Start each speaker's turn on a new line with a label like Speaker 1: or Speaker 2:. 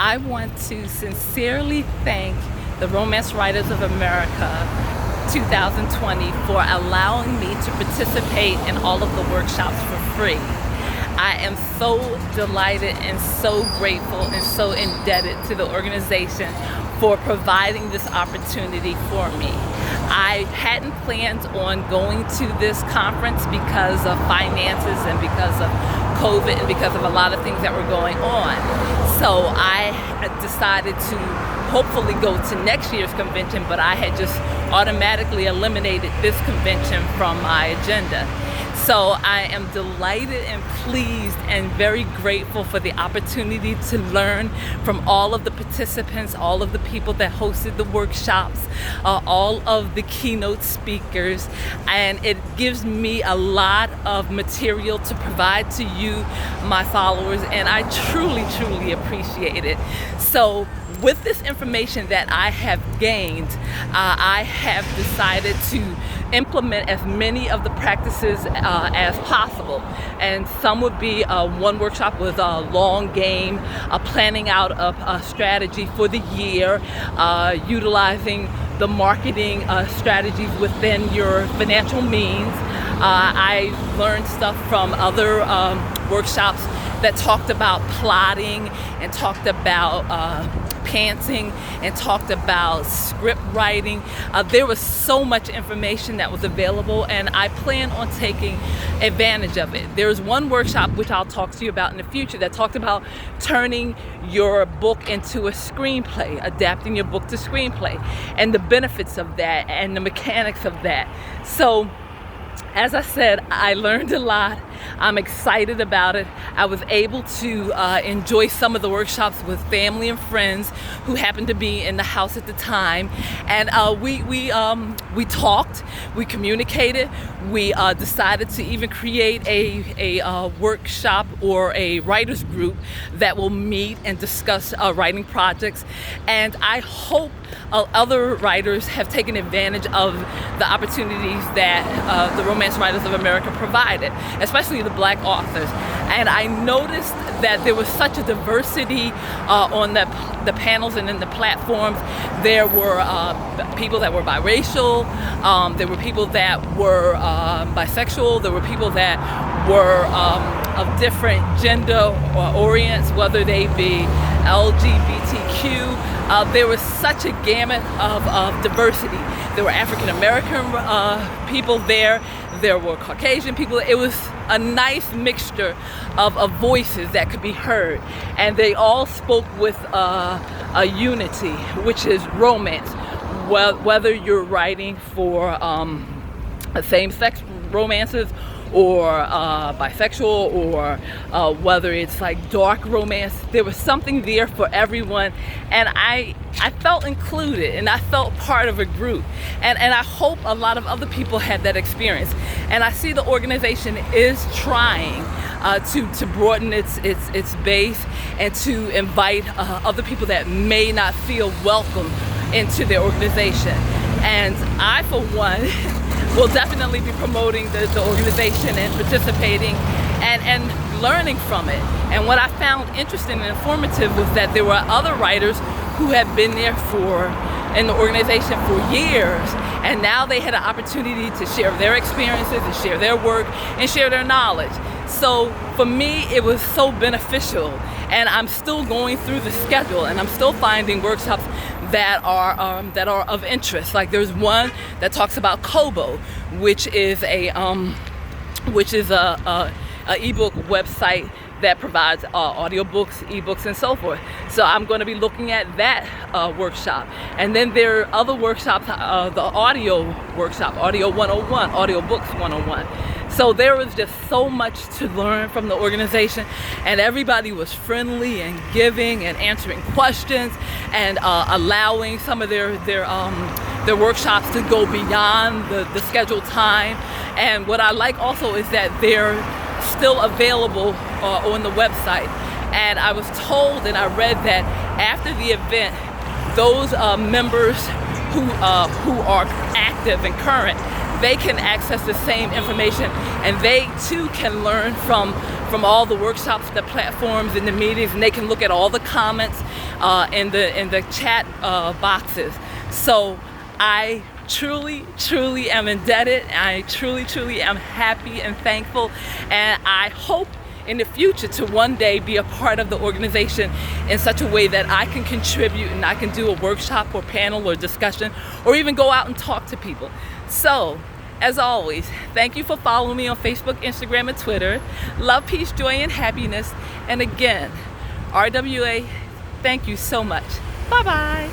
Speaker 1: I want to sincerely thank the Romance Writers of America 2020 for allowing me to participate in all of the workshops for free. I am so delighted and so grateful and so indebted to the organization for providing this opportunity for me. I hadn't planned on going to this conference because of finances and because of COVID and because of a lot of things that were going on. So I decided to hopefully go to next year's convention, but I had just automatically eliminated this convention from my agenda. So I am delighted and pleased and very grateful for the opportunity to learn from all of the participants, all of the people that hosted the workshops, all of the keynote speakers, and it gives me a lot of material to provide to you, my followers, and I truly, truly appreciate it. So with this information that I have gained, I have decided to implement as many of the practices as possible. And some would be one workshop with a long game, planning out a strategy for the year, utilizing the marketing strategies within your financial means. I learned stuff from other workshops that talked about plotting and talked about pantsing and talked about script writing. There was so much information that was available, and I plan on taking advantage of it. There's one workshop which I'll talk to you about in the future that talked about turning your book into a screenplay, adapting your book to screenplay, and the benefits of that and the mechanics of that. So as I said, I learned a lot. I'm excited about it. I was able to enjoy some of the workshops with family and friends who happened to be in the house at the time, and we talked, we communicated, we decided to even create a workshop or a writers group that will meet and discuss writing projects, and I hope other writers have taken advantage of the opportunities that the Romance Writers of America provided, especially the Black authors. And I noticed that there was such a diversity on the panels and in the platforms. There were people that were biracial, there were people that were bisexual, there were people that were of different gender orients, whether they be LGBTQ. There was such a gamut of diversity. There were African American people there. There were Caucasian people. It was a nice mixture of voices that could be heard. And they all spoke with a unity, which is romance. Whether you're writing for same-sex romances or bisexual, or whether it's like dark romance, there was something there for everyone, and I felt included and I felt part of a group, and I hope a lot of other people had that experience. And I see the organization is trying to broaden its base and to invite other people that may not feel welcome into their organization. And I, for one, will definitely be promoting the organization and participating and learning from it. And what I found interesting and informative was that there were other writers who had been there in the organization for years, and now they had an opportunity to share their experiences and share their work and share their knowledge. So for me, it was so beneficial, and I'm still going through the schedule, and I'm still finding workshops that are of interest. Like there's one that talks about Kobo, which is a ebook website that provides audiobooks, ebooks, and so forth. So I'm going to be looking at that workshop. And then there are other workshops, the audio workshop, Audio 101, Audiobooks 101. So there was just so much to learn from the organization, and everybody was friendly and giving and answering questions and allowing some of their workshops to go beyond the scheduled time. And what I like also is that they're still available on the website. And I was told and I read that after the event, those members who are active and current, they can access the same information, and they too can learn from from all the workshops, the platforms, and the meetings, and they can look at all the comments in the chat boxes. So I truly am indebted. I truly am happy and thankful, and I hope in the future to one day be a part of the organization in such a way that I can contribute and I can do a workshop or panel or discussion or even go out and talk to people. So, as always, thank you for following me on Facebook, Instagram, and Twitter. Love, peace, joy, and happiness. And again, RWA, thank you so much. Bye-bye.